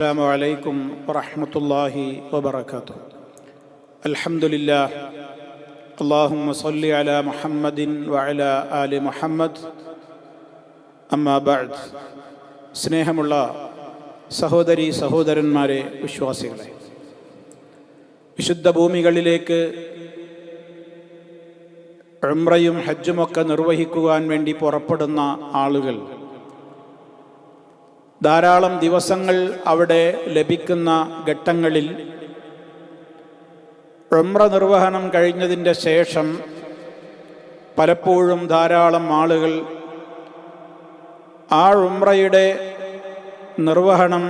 السلام عليكم ورحمة الله وبركاته. الحمد لله. اللهم صل على محمد وعلى آل محمد. أما بعد. സ്നേഹമുള്ള സഹോദരി സഹോദരന്മാരെ, വിശ്വാസികളെ, വിശുദ്ധ ഭൂമികളിലേക്ക് ഉംറയും ഹജ്ജുമൊക്കെ നിർവഹിക്കുവാൻ വേണ്ടി പുറപ്പെടുന്ന ആളുകൾ ധാരാളം ദിവസങ്ങൾ അവിടെ ലഭിക്കുന്ന ഘട്ടങ്ങളിൽ ഉംറ നിർവഹണം കഴിഞ്ഞതിൻ്റെ ശേഷം പലപ്പോഴും ധാരാളം ആളുകൾ ആ ഉംറയുടെ നിർവഹണം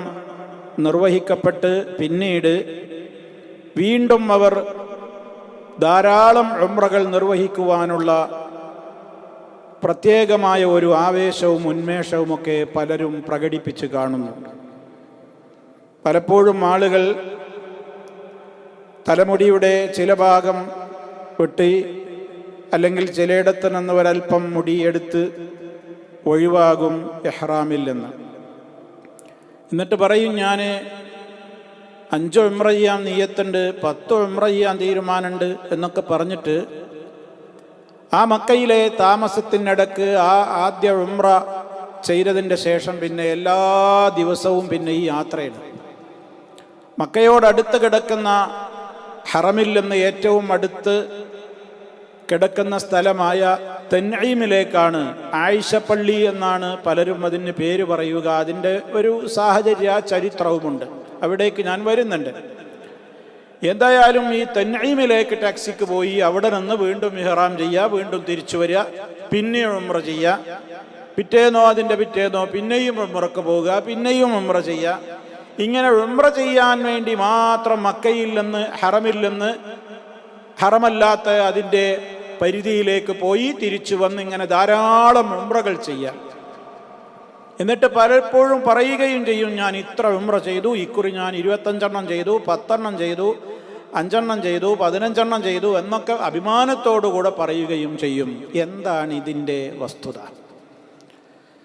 നിർവഹിക്കപ്പെട്ട് പിന്നീട് വീണ്ടും അവർ ധാരാളം ഉംറകൾ നിർവഹിക്കുവാനുള്ള പ്രത്യേകമായ ഒരു ആവേശവും ഉന്മേഷവുമൊക്കെ പലരും പ്രകടിപ്പിച്ച് കാണുന്നുണ്ട്. പലപ്പോഴും ആളുകൾ തലമുടിയുടെ ചില ഭാഗം വെട്ടി അല്ലെങ്കിൽ ചിലയിടത്ത് നിന്ന് ഒരൽപ്പം മുടിയെടുത്ത് ഒഴിവാകും ഇഹ്റാമിൽ നിന്ന്. എന്നിട്ട് പറയും, ഞാൻ 5 ഉംറ ചെയ്യാൻ നിയ്യത്തുണ്ട്, 10 ഉംറ ചെയ്യാൻ തീരുമാനമുണ്ട് എന്നൊക്കെ പറഞ്ഞിട്ട് ആ മക്കയിലെ താമസത്തിനിടക്ക് ആ ആദ്യ ഉംറ ചെയ്തതിൻ്റെ ശേഷം പിന്നെ എല്ലാ ദിവസവും പിന്നെ ഈ യാത്രയാണ്. മക്കയോടടുത്ത് കിടക്കുന്ന ഹറമിൽ നിന്ന് ഏറ്റവും അടുത്ത് കിടക്കുന്ന സ്ഥലമായ തൻഈമിലേക്കാണ്, ആയിഷ പള്ളി എന്നാണ് പലരും അതിന് പേര് പറയുക. അതിൻ്റെ ഒരു സാഹചര്യ ചരിത്രവുമുണ്ട്, അവിടേക്ക് ഞാൻ വരുന്നുണ്ട്. എന്തായാലും ഈ തൻഈമിലേക്ക് ടാക്സിക്ക് പോയി അവിടെ നിന്ന് വീണ്ടും ഇഹ്റാം ചെയ്യുക, വീണ്ടും തിരിച്ചു വരിക, പിന്നെയും ഉംറ ചെയ്യുക, പിറ്റേന്നോ അതിൻ്റെ പിറ്റേന്നോ പിന്നെയും ഉംറക്ക് പോവുക, പിന്നെയും ഉംറ ചെയ്യുക. ഇങ്ങനെ ഉംറ ചെയ്യാൻ വേണ്ടി മാത്രം മക്കയിൽ നിന്ന് ഹറമിൽ നിന്ന് ഹറമല്ലാത്ത അതിൻ്റെ പരിധിയിലേക്ക് പോയി തിരിച്ചു വന്ന് ഇങ്ങനെ ധാരാളം ഉംറകൾ ചെയ്യുക. എന്നിട്ട് പലപ്പോഴും പറയുകയും ചെയ്യും, ഞാൻ ഇത്ര ഉംറ ചെയ്തു, ഇക്കുറി ഞാൻ 25 എണ്ണം ചെയ്തു, 10 എണ്ണം ചെയ്തു, 5 എണ്ണം ചെയ്തു, 15 എണ്ണം ചെയ്തു എന്നൊക്കെ അഭിമാനത്തോടുകൂടെ പറയുകയും ചെയ്യും. എന്താണ് ഇതിൻ്റെ വസ്തുത?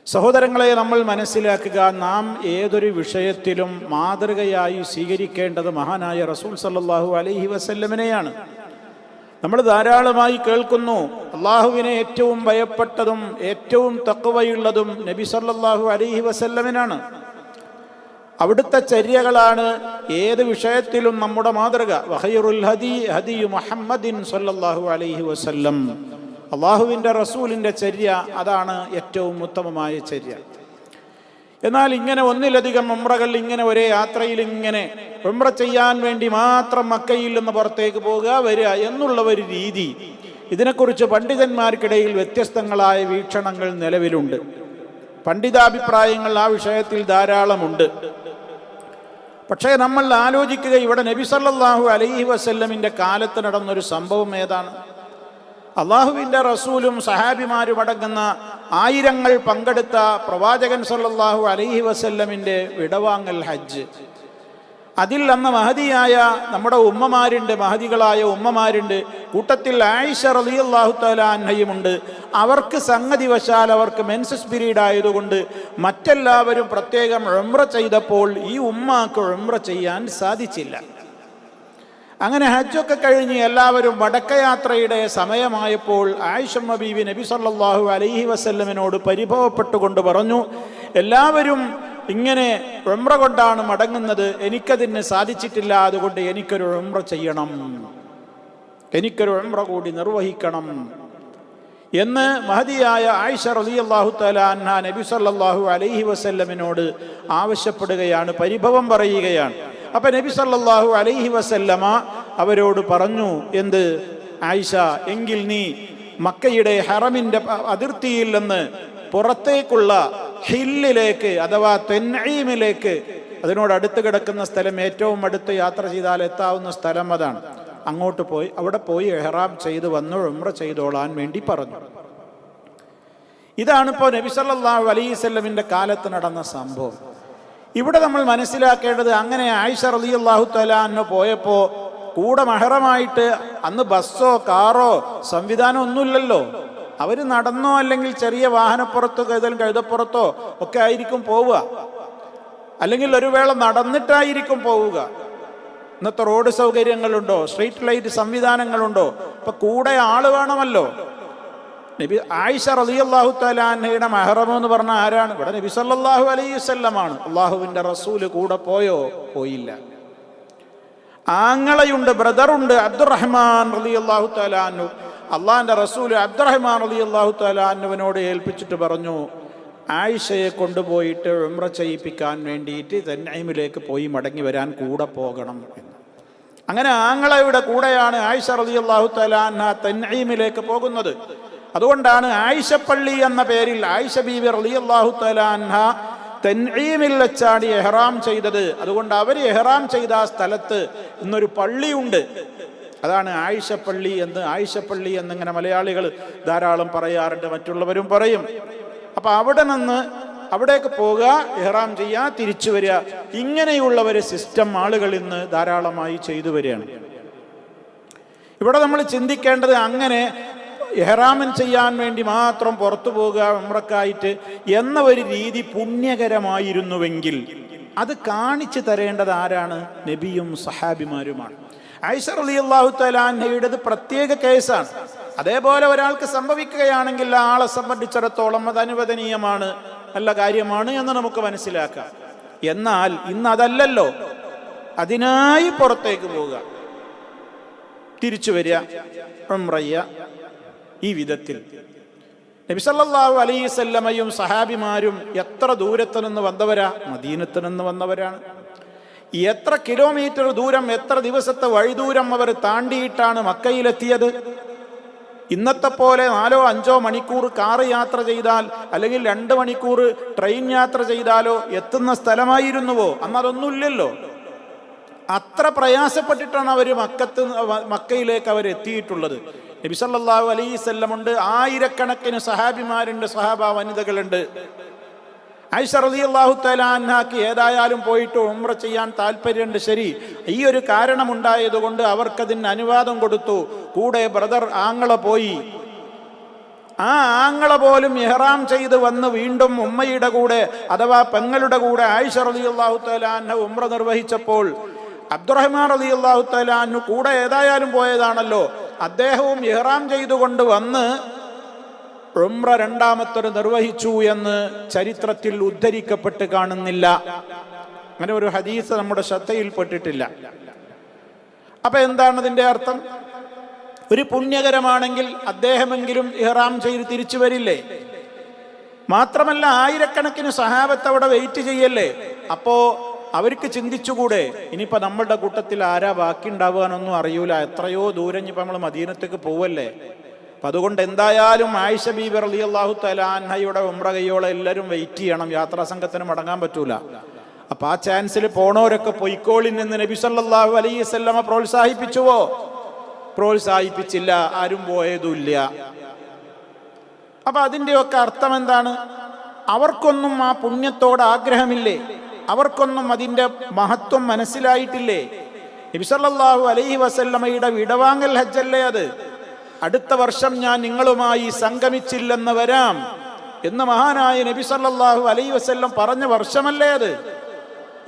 സഹോദരങ്ങളെ, നമ്മൾ മനസ്സിലാക്കുക, നാം ഏതൊരു വിഷയത്തിലും മാതൃകയായി സ്വീകരിക്കേണ്ടത് മഹാനായ റസൂൽ സല്ലല്ലാഹു അലൈഹി വസല്ലമനെയാണ്. നമ്മൾ ധാരാളമായി കേൾക്കുന്നു, അള്ളാഹുവിനെ ഏറ്റവും ഭയപ്പെട്ടതും ഏറ്റവും തഖ്വയുള്ളതും നബി സല്ലല്ലാഹു അലൈഹി വസല്ലമനാണ്. അവിടുത്തെ ചര്യകളാണ് ഏത് വിഷയത്തിലും നമ്മുടെ മാതൃക. വഖൈറുൽ ഹദി ഹദി മുഹമ്മദിൻ സല്ലല്ലാഹു അലൈഹി വസല്ലം. അള്ളാഹുവിൻ്റെ റസൂലിൻ്റെ ചര്യ അതാണ് ഏറ്റവും ഉത്തമമായ ചര്യ. എന്നാൽ ഇങ്ങനെ ഒന്നിലധികം ഉംറകൾ ഇങ്ങനെ ഒരേ യാത്രയിൽ ഇങ്ങനെ ഉംറ ചെയ്യാൻ വേണ്ടി മാത്രം മക്കയിൽ നിന്ന് പുറത്തേക്ക് പോകുക വരിക എന്നുള്ള ഒരു രീതി, ഇതിനെക്കുറിച്ച് പണ്ഡിതന്മാർക്കിടയിൽ വ്യത്യസ്തങ്ങളായ വീക്ഷണങ്ങൾ നിലവിലുണ്ട്. പണ്ഡിതാഭിപ്രായങ്ങൾ ആ വിഷയത്തിൽ ധാരാളമുണ്ട്. പക്ഷേ നമ്മൾ ആലോചിക്കുക, ഇവിടെ നബി സല്ലല്ലാഹു അലൈഹി വസല്ലമിൻ്റെ കാലത്ത് നടന്നൊരു സംഭവം ഏതാണ്? അള്ളാഹുവിൻ്റെ റസൂലും സഹാബിമാരും അടങ്ങുന്ന ആയിരങ്ങൾ പങ്കെടുത്ത പ്രവാചകൻ സല്ലല്ലാഹു അലൈഹി വസല്ലമിൻ്റെ വിടവാങ്ങൽ ഹജ്ജ്. അതിൽ അന്ന് മഹദിയായ നമ്മുടെ ഉമ്മമാരുണ്ട്, മഹദികളായ ഉമ്മമാരുണ്ട്. കൂട്ടത്തിൽ ആയിഷ റളിയല്ലാഹു തആല അൻഹയുമുണ്ട്. അവർക്ക് സംഗതി വശാൽ അവർക്ക് മെൻസസ് പീരീഡ് ആയതുകൊണ്ട് മറ്റെല്ലാവരും പ്രത്യേകം ഉംറ ചെയ്തപ്പോൾ ഈ ഉമ്മാക്ക് ഉംറ ചെയ്യാൻ സാധിച്ചില്ല. അങ്ങനെ ഹജ്ജൊക്കെ കഴിഞ്ഞ് എല്ലാവരും മടക്കയാത്രയുടെ സമയമായപ്പോൾ ആയിഷ ബീവി നബി സല്ലല്ലാഹു അലൈഹി വസല്ലമിനോട് പരിഭവപ്പെട്ടുകൊണ്ട് പറഞ്ഞു, എല്ലാവരും ഇങ്ങനെ ഉംറ കൊണ്ടാണ് മടങ്ങുന്നത്, എനിക്കതിന് സാധിച്ചിട്ടില്ല, അതുകൊണ്ട് എനിക്കൊരു ഉംറ ചെയ്യണം, എനിക്കൊരു ഉംറ കൂടി നിർവഹിക്കണം എന്ന് മഹദിയായ ആയിഷ റളിയല്ലാഹു തആല അൻഹ നബി സല്ലല്ലാഹു അലൈഹി വസല്ലമിനോട് ആവശ്യപ്പെടുകയാണ്, പരിഭവം പറയുകയാണ്. അപ്പം നബി സല്ലല്ലാഹു അലൈഹി വസല്ലമ അവരോട് പറഞ്ഞു, എന്ത്? ആയിഷ, എങ്കിൽ നീ മക്കയുടെ ഹറമിൻ്റെ അതിർത്തിയിൽ നിന്ന് പുറത്തേക്കുള്ള ഹില്ലിലേക്ക് അഥവാ തൻഈമിലേക്ക്, അതിനോട് അടുത്ത് കിടക്കുന്ന സ്ഥലം, ഏറ്റവും അടുത്ത് യാത്ര ചെയ്താൽ എത്താവുന്ന സ്ഥലം അതാണ്, അങ്ങോട്ട് പോയി അവിടെ പോയി ഇഹ്റാം ചെയ്ത് വന്ന് ഉംറ ചെയ്തോളാൻ വേണ്ടി പറഞ്ഞു. ഇതാണിപ്പോൾ നബി സല്ലല്ലാഹു അലൈഹി വസല്ലമിൻ്റെ കാലത്ത് നടന്ന സംഭവം. ഇവിടെ നമ്മൾ മനസ്സിലാക്കേണ്ടത്, അങ്ങനെ ആയിഷ റളിയല്ലാഹു തആല അൻഹ പോയപ്പോൾ കൂടെ മഹറമായിട്ട് അന്ന് ബസ്സോ കാറോ സംവിധാനം ഒന്നുമില്ലല്ലോ. അവർ നടന്നോ അല്ലെങ്കിൽ ചെറിയ വാഹനപ്പുറത്തോ കഴുതപ്പുറത്തോ ഒക്കെ ആയിരിക്കും പോവുക. അല്ലെങ്കിൽ ഒരു വേള നടന്നിട്ടായിരിക്കും പോവുക. ഇന്നത്തെ റോഡ് സൗകര്യങ്ങളുണ്ടോ, സ്ട്രീറ്റ് ലൈറ്റ് സംവിധാനങ്ങളുണ്ടോ? ഇപ്പൊ കൂടെ ആള് വേണമല്ലോ. നബി ആയിഷ റളിയല്ലാഹു തആല അൻഹയുടെ മെഹ്റം എന്ന് പറഞ്ഞ ആരാണ്? ഇവിടെ നബി സല്ലല്ലാഹു അലൈഹി വസല്ലമാണ്. അള്ളാഹുവിന്റെ റസൂല് കൂടെ പോയോ? പോയില്ല. ആങ്ങളയുണ്ട്, ബ്രദറുണ്ട്, അബ്ദുറഹ്മാൻ റളിയല്ലാഹു തആല അൻഹു. അള്ളാഹിന്റെ റസൂല് അബ്ദുറഹ്മാൻ റളിയല്ലാഹു തആല അൻഹുവിനോട് ഏൽപ്പിച്ചിട്ട് പറഞ്ഞു, ആയിഷയെ കൊണ്ടുപോയിട്ട് ഉംറ ചെയ്യിപ്പിക്കാൻ വേണ്ടിയിട്ട് തൻഈമിലേക്ക് പോയി മടങ്ങി വരാൻ കൂടെ പോകണം എന്ന്. അങ്ങനെ ആങ്ങളയുടെ കൂടെയാണ് ആയിഷ റളിയല്ലാഹു തആല അൻഹ തൻഈമിലേക്ക് പോകുന്നത്. അതുകൊണ്ടാണ് ആയിഷപ്പള്ളി എന്ന പേരിൽ ആയിഷ ബീവി റളിയല്ലാഹു തആല അൻഹ തൻഈമിൽ വെച്ചാണ് ഇഹ്റാം ചെയ്തത്. അതുകൊണ്ട് അവർ ഇഹ്റാം ചെയ്ത ആ സ്ഥലത്ത് ഇന്നൊരു പള്ളിയുണ്ട്. അതാണ് ആയിഷപ്പള്ളി എന്ന്. ആയിഷപ്പള്ളി എന്നിങ്ങനെ മലയാളികൾ ധാരാളം പറയാറുണ്ട്, മറ്റുള്ളവരും പറയും. അപ്പൊ അവിടെ നിന്ന് അവിടേക്ക് പോകുക, ഇഹ്റാം ചെയ്യുക, തിരിച്ചു വരിക, ഇങ്ങനെയുള്ള ഒരു സിസ്റ്റം ആളുകൾ ഇന്ന് ധാരാളമായി ചെയ്തു വരികയാണ്. ഇവിടെ നമ്മൾ ചിന്തിക്കേണ്ടത്, അങ്ങനെ ഇഹ്റാമൻ ചെയ്യാൻ വേണ്ടി മാത്രം പുറത്തു പോകുക ഉംറക്കായിട്ട് എന്ന ഒരു രീതി പുണ്യകരമായിരുന്നുവെങ്കിൽ അത് കാണിച്ചു തരേണ്ടത് ആരാണ്? നബിയും സഹാബിമാരുമാണ്. ആയിഷ റളിയല്ലാഹു തആല അൻഹയുടേത് പ്രത്യേക കേസാണ്. അതേപോലെ ഒരാൾക്ക് സംഭവിക്കുകയാണെങ്കിൽ ആ ആളെ സംബന്ധിച്ചിടത്തോളം അത് അനുവദനീയമാണ്, നല്ല കാര്യമാണ് എന്ന് നമുക്ക് മനസ്സിലാക്കാം. എന്നാൽ ഇന്ന് അതല്ലല്ലോ. അതിനായി പുറത്തേക്ക് പോവുക, തിരിച്ചു വരിക, ഉംറ ചെയ്യുക, ഈ വിധത്തിൽ. നബി സല്ലല്ലാഹു അലൈഹി വസല്ലമയും സഹാബിമാരും എത്ര ദൂരത്തു നിന്ന് വന്നവരാ? മദീനത്ത് നിന്ന് വന്നവരാണ്. എത്ര കിലോമീറ്റർ ദൂരം, എത്ര ദിവസത്തെ വഴിദൂരം അവർ താണ്ടിയിട്ടാണ് മക്കയിലെത്തിയത്. ഇന്നത്തെ പോലെ 4-5 മണിക്കൂർ കാറ് യാത്ര ചെയ്താൽ, അല്ലെങ്കിൽ 2 മണിക്കൂർ ട്രെയിൻ യാത്ര ചെയ്താലോ എത്തുന്ന സ്ഥലമായിരുന്നുവോ? അന്ന് അതൊന്നുമില്ലല്ലോ. അത്ര പ്രയാസപ്പെട്ടിട്ടാണ് അവർ മക്കയിലേക്ക് അവർ എത്തിയിട്ടുള്ളത്. നബി സല്ലല്ലാഹു അലൈഹി വസല്ലം ഉണ്ട്, ആയിരക്കണക്കിന് സഹാബിമാരുണ്ട്, സഹാബ വനിതകളുണ്ട്. ആയിഷ റളിയല്ലാഹു തആല അൻഹാക്ക് ഏതായാലും പോയിട്ട് ഉംറ ചെയ്യാൻ താല്പര്യമുണ്ട്. ശരി, ഈ ഒരു കാരണമുണ്ടായതുകൊണ്ട് അവർക്കതിന് അനുവാദം കൊടുത്തു. കൂടെ ബ്രദർ ആങ്ങള പോയി. ആ ആങ്ങള പോലും ഇഹ്റാം ചെയ്ത് വന്ന് വീണ്ടും ഉമ്മയുടെ കൂടെ അഥവാ പെങ്ങളുടെ കൂടെ ആയിഷ റളിയല്ലാഹു തആല അൻഹ ഉംറ നിർവഹിച്ചപ്പോൾ അബ്ദുറഹ്മാൻ റളിയല്ലാഹു തആല അൻഹു കൂടെ ഏതായാലും പോയതാണല്ലോ, അദ്ദേഹവും ഇഹ്റാം ചെയ്തുകൊണ്ട് വന്ന് ഉംറ രണ്ടാമത്തൊരു നിർവഹിച്ചു എന്ന് ചരിത്രത്തിൽ ഉദ്ധരിക്കപ്പെട്ട് കാണുന്നില്ല. അങ്ങനെ ഒരു ഹദീസ് നമ്മുടെ ശ്രദ്ധയിൽപ്പെട്ടിട്ടില്ല. അപ്പൊ എന്താണ് അതിന്റെ അർത്ഥം? ഒരു പുണ്യകരമാണെങ്കിൽ അദ്ദേഹമെങ്കിലും ഇഹ്റാം ചെയ്ത് തിരിച്ചു വരില്ലേ? മാത്രമല്ല, ആയിരക്കണക്കിന് സഹാബത്ത് അവിടെ വെയിറ്റ് ചെയ്യല്ലേ. അപ്പോ അവർക്ക് ചിന്തിച്ചുകൂടെ, ഇനിയിപ്പോ നമ്മളുടെ കൂട്ടത്തിൽ ആരാ ബാക്കി ഉണ്ടാവാനൊന്നും അറിയൂല, എത്രയോ ദൂരം ഇനിയിപ്പോ നമ്മൾ മദീനത്തേക്ക് പോവല്ലേ. അപ്പൊ അതുകൊണ്ട് എന്തായാലും ആയിഷ ബീബി റളിയല്ലാഹു തആല അൻഹയുടെ ഉംറ കയ്യോളം എല്ലാവരും വെയിറ്റ് ചെയ്യണം, യാത്രാ സംഘത്തിന് മടങ്ങാൻ പറ്റൂല. അപ്പൊ ആ ചാൻസിൽ പോണവരൊക്കെ പൊയ്ക്കോളിൻ എന്ന് നബി സല്ലല്ലാഹു അലൈഹി വസല്ലമ പ്രോത്സാഹിപ്പിച്ചുവോ? പ്രോത്സാഹിപ്പിച്ചില്ല, ആരും പോയതുമില്ല. അപ്പൊ അതിൻ്റെയൊക്കെ അർത്ഥം എന്താണ്? അവർക്കൊന്നും ആ പുണ്യത്തോട് ആഗ്രഹമില്ലേ? അവർക്കൊന്നും അതിൻ്റെ മഹത്വം മനസ്സിലായിട്ടില്ലേ? നബി സല്ലല്ലാഹു അലൈഹി വസല്ലമയുടെ വിടവാങ്ങൽ ഹജ്ജല്ലേ അത്. അടുത്ത വർഷം ഞാൻ നിങ്ങളുമായി സംഗമിച്ചില്ലെന്ന് വരാം എന്ന് മഹാനായ നബി സല്ലല്ലാഹു അലൈഹി വസല്ലം പറഞ്ഞ വർഷമല്ലേ അത്.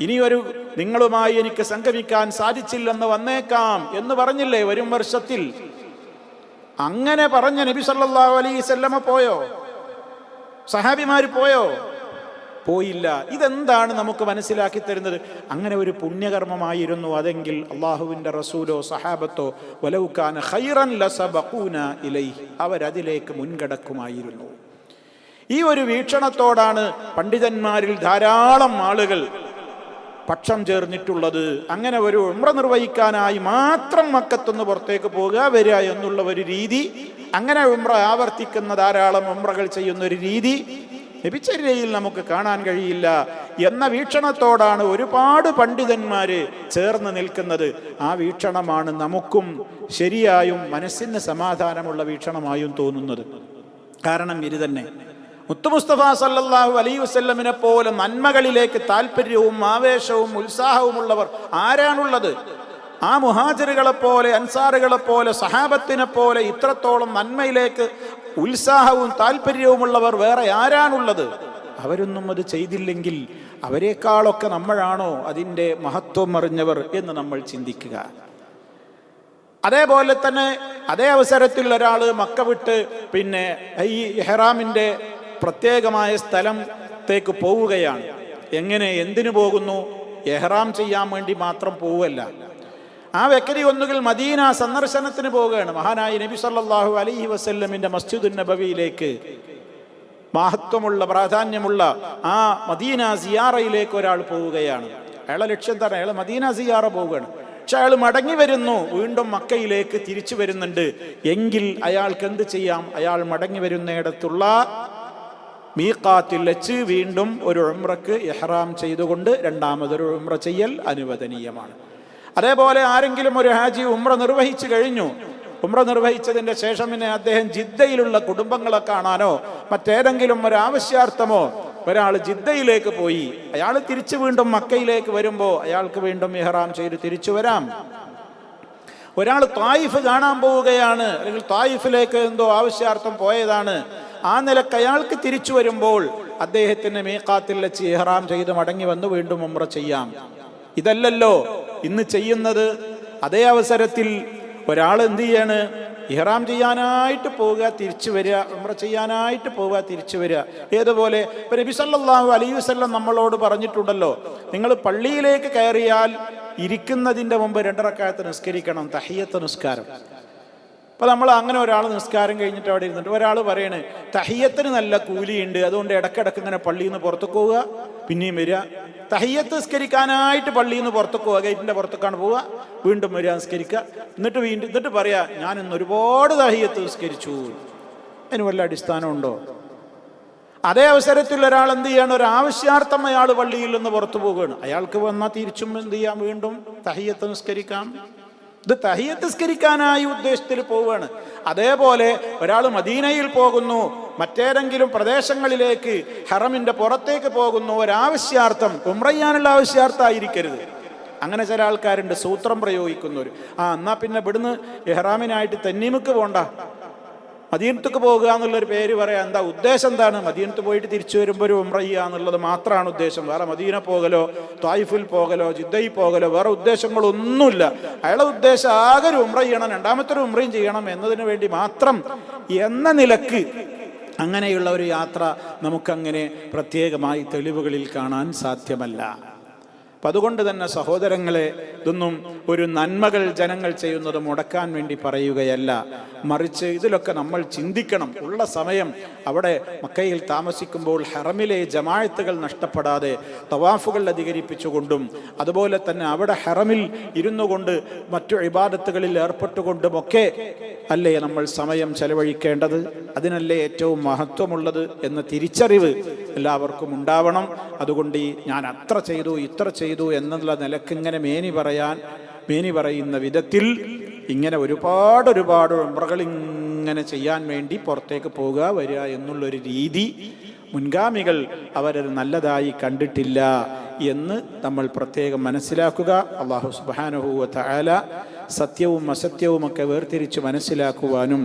ഇനിയൊരു നിങ്ങളുമായി എനിക്ക് സംഗമിക്കാൻ സാധിച്ചില്ലെന്ന് വന്നേക്കാം എന്ന് പറഞ്ഞില്ലേ വരും വർഷത്തിൽ. അങ്ങനെ പറഞ്ഞ നബി സല്ലല്ലാഹു അലൈഹി വസല്ലമ പോയോ? സഹാബിമാര് പോയോ? പോയില്ല. ഇതെന്താണ് നമുക്ക് മനസ്സിലാക്കി തരുന്നത്? അങ്ങനെ ഒരു പുണ്യകർമ്മമായിരുന്നു അതെങ്കിൽ അള്ളാഹുവിൻ്റെ റസൂലോ സഹാബത്തോ വലൗ കാന ഖൈറൻ ലസബഖൂന ഇലൈഹി, അവരതിലേക്ക് മുൻകടക്കുമായിരുന്നു. ഈ ഒരു വീക്ഷണത്തോടാണ് പണ്ഡിതന്മാരിൽ ധാരാളം ആളുകൾ പക്ഷം ചേർന്നിട്ടുള്ളത്. അങ്ങനെ ഒരു ഉംറ നിർവഹിക്കാനായി മാത്രം മക്കത്തുനിന്ന് പുറത്തേക്ക് പോകുക വരിക എന്നുള്ള ഒരു രീതി, അങ്ങനെ ഉംറ ആവർത്തിക്കുന്ന ധാരാളം ഉംറകൾ ചെയ്യുന്ന ഒരു രീതി നബിചര്യയിൽ നമുക്ക് കാണാൻ കഴിയില്ല എന്ന വീക്ഷണത്തോടാണ് ഒരുപാട് പണ്ഡിതന്മാര് ചേർന്ന് നിൽക്കുന്നത്. ആ വീക്ഷണമാണ് നമുക്കും ശരിയായും മനസ്സിന് സമാധാനമുള്ള വീക്ഷണമായും തോന്നുന്നത്. കാരണം ഇത് തന്നെ മുത്തു മുസ്തഫ സല്ലല്ലാഹു അലൈഹി വസല്ലമിനെ പോലെ നന്മകളിലേക്ക് താല്പര്യവും ആവേശവും ഉത്സാഹവുമുള്ളവർ ആരാണുള്ളത്? ആ മുഹാജിറുകളെ പോലെ, അൻസാറുകളെ പോലെ, സഹാബത്തിനെ പോലെ ഇത്രത്തോളം നന്മയിലേക്ക് ഉത്സാഹവും താല്പര്യവുമുള്ളവർ വേറെ ആരാണുള്ളത്? അവരൊന്നും അത് ചെയ്തില്ലെങ്കിൽ അവരെക്കാളൊക്കെ നമ്മളാണോ അതിൻ്റെ മഹത്വം അറിഞ്ഞവർ എന്ന് നമ്മൾ ചിന്തിക്കുക. അതേപോലെ തന്നെ അതേ അവസരത്തിൽ ഒരാൾ മക്ക വിട്ട് പിന്നെ ഈ ഇഹ്റാമിൻ്റെ പ്രത്യേകമായ സ്ഥലത്തേക്ക് പോവുകയാണ്. എങ്ങനെ, എന്തിനു പോകുന്നു? ഇഹ്റാം ചെയ്യാൻ വേണ്ടി മാത്രം പോവുകയല്ല. ആ വ്യക്തി ഒന്നുകിൽ മദീന സന്ദർശനത്തിന് പോവുകയാണ്. മഹാനായ നബി സല്ലല്ലാഹു അലൈഹി വസല്ലമിൻ്റെ മസ്ജിദുൻ നബവിയിലേക്ക്, മഹത്വമുള്ള പ്രാധാന്യമുള്ള ആ മദീന സിയാറയിലേക്ക് ഒരാൾ പോവുകയാണ്. അയാളെ ലക്ഷ്യം തന്നെ അയാൾ മദീന സിയാറ പോവുകയാണ്. പക്ഷെ അയാൾ മടങ്ങി വരുന്നു, വീണ്ടും മക്കയിലേക്ക് തിരിച്ചു വരുന്നുണ്ട്. എങ്കിൽ അയാൾക്ക് എന്ത് ചെയ്യാം? അയാൾ മടങ്ങി വരുന്നിടത്തുള്ള മീഖാത്തിൽ വെച്ച് വീണ്ടും ഒരു ഉംറക്ക് ഇഹ്റാം ചെയ്തുകൊണ്ട് രണ്ടാമതൊരു ഉംറ ചെയ്യൽ അനുവദനീയമാണ്. അതേപോലെ ആരെങ്കിലും ഒരു ഹാജി ഉംറ നിർവഹിച്ചു കഴിഞ്ഞു, ഉംറ നിർവഹിച്ചതിൻ്റെ ശേഷം പിന്നെ അദ്ദേഹം ജിദ്ദയിലുള്ള കുടുംബങ്ങളെ കാണാനോ മറ്റേതെങ്കിലും ഒരു ആവശ്യാർത്ഥമോ ഒരാൾ ജിദ്ദയിലേക്ക് പോയി, അയാൾ തിരിച്ചു വീണ്ടും മക്കയിലേക്ക് വരുമ്പോൾ അയാൾക്ക് വീണ്ടും ഇഹ്റാം ചെയ്ത് തിരിച്ചു വരാം. ഒരാൾ ത്വായിഫ് കാണാൻ പോവുകയാണ്, അല്ലെങ്കിൽ ത്വായിഫിലേക്ക് എന്തോ ആവശ്യാർത്ഥം പോയതാണ്, ആ നിലക്ക് അയാൾക്ക് തിരിച്ചു വരുമ്പോൾ അദ്ദേഹത്തിന് മീഖാത്തിൽ വെച്ച് ഇഹ്റാം ചെയ്ത് മടങ്ങി വന്ന് വീണ്ടും ഉംറ ചെയ്യാം. ഇതല്ലല്ലോ ഇന്ന് ചെയ്യുന്നത്. അതേ അവസരത്തിൽ ഒരാൾ എന്ത് ചെയ്യാണ്? ഇഹ്റാം ചെയ്യാനായിട്ട് പോവുക, തിരിച്ചു വരിക, ഉംറ ചെയ്യാനായിട്ട് പോവുക, തിരിച്ചു വരിക. ഏതുപോലെ നബി സല്ലല്ലാഹു അലൈഹി വസല്ലം നമ്മളോട് പറഞ്ഞിട്ടുണ്ടല്ലോ, നിങ്ങൾ പള്ളിയിലേക്ക് കയറിയാൽ ഇരിക്കുന്നതിൻ്റെ മുമ്പ് 2 റക്അത്ത് നിസ്കരിക്കണം, തഹിയ്യത്ത് നിസ്കാരം. അപ്പോൾ നമ്മൾ അങ്ങനെ ഒരാൾ നിസ്കാരം കഴിഞ്ഞിട്ട് അവിടെ ഇരുന്നിട്ട് ഒരാൾ പറയണേ തഹിയ്യത്തിന് നല്ല കൂലിയുണ്ട്, അതുകൊണ്ട് ഇടയ്ക്കിടയ്ക്ക് ഇങ്ങനെ പള്ളിയിൽ നിന്ന് പുറത്തേക്ക് പോവുക, പിന്നെയും വരിക. തഹിയ്യത്ത് നിസ്കരിക്കാനായിട്ട് പള്ളിയിൽ നിന്ന് പുറത്തേക്ക് പോവുക, ഗേറ്റിൻ്റെ പുറത്തേക്കാണ് പോവുക, വീണ്ടും വരിക, നിസ്കരിക്കുക, എന്നിട്ട് പറയാ ഞാൻ ഇന്ന് ഒരുപാട് തഹിയ്യത്ത് നിസ്കരിച്ചു. അതിന് വല്ല അടിസ്ഥാനമുണ്ടോ? അതേ അവസരത്തിൽ ഒരാൾ എന്ത് ചെയ്യാണ്? ഒരു ആവശ്യാർത്ഥം അയാൾ പള്ളിയിൽ നിന്ന് പുറത്തു പോവുകയാണ്. അയാൾക്ക് വന്നാൽ തിരിച്ചും എന്ത് ചെയ്യാം? വീണ്ടും തഹിയ്യത്ത് നിസ്കരിക്കാം. ഇത് തഹിയ്യത്ത് നിസ്കരിക്കാനായി ഉദ്ദേശത്തിൽ പോവുകയാണ്. അതേപോലെ ഒരാൾ മദീനയിൽ പോകുന്നു, മറ്റേതെങ്കിലും പ്രദേശങ്ങളിലേക്ക് ഹറമിൻ്റെ പുറത്തേക്ക് പോകുന്നു, ഒരാവശ്യാർത്ഥം, ഉംറ ചെയ്യാനുള്ള ആവശ്യാർത്ഥമായിരിക്കരുത്. അങ്ങനെ ചില ആൾക്കാരുണ്ട്, സൂത്രം പ്രയോഗിക്കുന്നവർ. എന്നാ പിന്നെ ഇവിടുന്ന് ഇഹ്റാമിനായിട്ട് തന്നീമുക്ക് പോകണ്ട, മദീനത്തേക്ക് പോകുക എന്നുള്ളൊരു പേര് പറയാം. എന്താ ഉദ്ദേശം? എന്താണ്? മദീനത്ത് പോയിട്ട് തിരിച്ചു വരുമ്പോൾ ഒരു ഉംറ ചെയ്യുക എന്നുള്ളത് മാത്രമാണ് ഉദ്ദേശം. വേറെ മദീന പോകലോ ത്വായിഫിൽ പോകലോ ജിദ്ദയിൽ പോകലോ വേറെ ഉദ്ദേശങ്ങളൊന്നുമില്ല. അയാളുടെ ഉദ്ദേശം ആകെ ഒരു ഉംറ ചെയ്യണം, രണ്ടാമത്തെ ഒരു ഉംറയും ചെയ്യണം എന്നതിന് വേണ്ടി മാത്രം എന്ന നിലക്ക് അങ്ങനെയുള്ള ഒരു യാത്ര നമുക്കങ്ങനെ പ്രത്യേകമായി തെളിവുകളിൽ കാണാൻ സാധ്യമല്ല. അപ്പം അതുകൊണ്ട് തന്നെ സഹോദരങ്ങളെ, ഇതൊന്നും ഒരു നന്മകൾ ജനങ്ങൾ ചെയ്യുന്നത് മുടക്കാൻ വേണ്ടി പറയുകയല്ല, മറിച്ച് ഇതിലൊക്കെ നമ്മൾ ചിന്തിക്കണം. ഉള്ള സമയം അവിടെ മക്കയിൽ താമസിക്കുമ്പോൾ ഹറമിലെ ജമാഅത്തുകൾ നഷ്ടപ്പെടാതെ തവാഫുകൾ അധികരിപ്പിച്ചുകൊണ്ടും അതുപോലെ തന്നെ അവിടെ ഹറമിൽ ഇരുന്നു കൊണ്ട് മറ്റു ഇബാദത്തുകളിൽ ഏർപ്പെട്ടുകൊണ്ടുമൊക്കെ അല്ലേ നമ്മൾ സമയം ചെലവഴിക്കേണ്ടത്? അതിനല്ലേ ഏറ്റവും മഹത്വമുള്ളത് എന്ന തിരിച്ചറിവ് എല്ലാവർക്കും ഉണ്ടാവണം. അതുകൊണ്ട് ഞാൻ അത്ര ചെയ്തു ഇത്ര ചെയ്തു എന്നുള്ള നിലക്ക് ഇങ്ങനെ മേനി പറയുന്ന വിധത്തിൽ ഇങ്ങനെ ഒരുപാട് ഉംറകൾ ഇങ്ങനെ ചെയ്യാൻ വേണ്ടി പുറത്തേക്ക് പോകുക വരിക എന്നുള്ളൊരു രീതി മുൻഗാമികൾ അവരത് നല്ലതായി കണ്ടിട്ടില്ല എന്ന് നമ്മൾ പ്രത്യേകം മനസ്സിലാക്കുക. അല്ലാഹു സുബ്ഹാനഹു വ തആല സത്യവും അസത്യവുമൊക്കെ വേർതിരിച്ച് മനസ്സിലാക്കുവാനും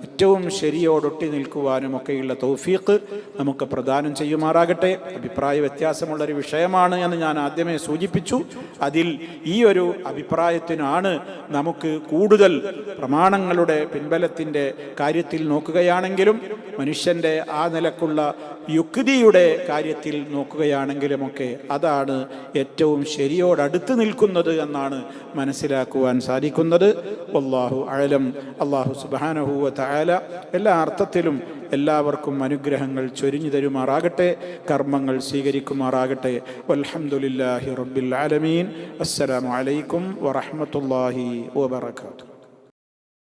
ഏറ്റവും ശരിയോടൊട്ടി നിൽക്കുവാനും ഒക്കെയുള്ള തൗഫീഖ് നമുക്ക് പ്രദാനം ചെയ്യുമാറാകട്ടെ. അഭിപ്രായ വ്യത്യാസമുള്ളൊരു വിഷയമാണ് എന്ന് ഞാൻ ആദ്യമേ സൂചിപ്പിച്ചു. അതിൽ ഈ ഒരു അഭിപ്രായത്തിനാണ് നമുക്ക് കൂടുതൽ പ്രമാണങ്ങളുടെ പിൻബലത്തിൻ്റെ കാര്യത്തിൽ നോക്കുകയാണെങ്കിലും മനുഷ്യൻ്റെ ആ നിലക്കുള്ള യുക്തിയുടെ കാര്യത്തിൽ നോക്കുകയാണെങ്കിലുമൊക്കെ അതാണ് ഏറ്റവും ശരിയോടടുത്ത് നിൽക്കുന്നത് എന്നാണ് മനസ്സിലാക്കുവാൻ സാധിക്കുന്നത്. വല്ലാഹു അഅലം. അല്ലാഹു സുബ്ഹാനഹു വ തആല എല്ലാ അർത്ഥത്തിലും എല്ലാവർക്കും അനുഗ്രഹങ്ങൾ ചൊരിഞ്ഞു തരുമാറാകട്ടെ, കർമ്മങ്ങൾ സ്വീകരിക്കുമാറാകട്ടെ. വൽഹംദുലില്ലാഹി റബ്ബിൽ ആലമീൻ. അസ്സലാമു അലൈക്കും വറഹ്മത്തുള്ളാഹി വബറകാതുഹു.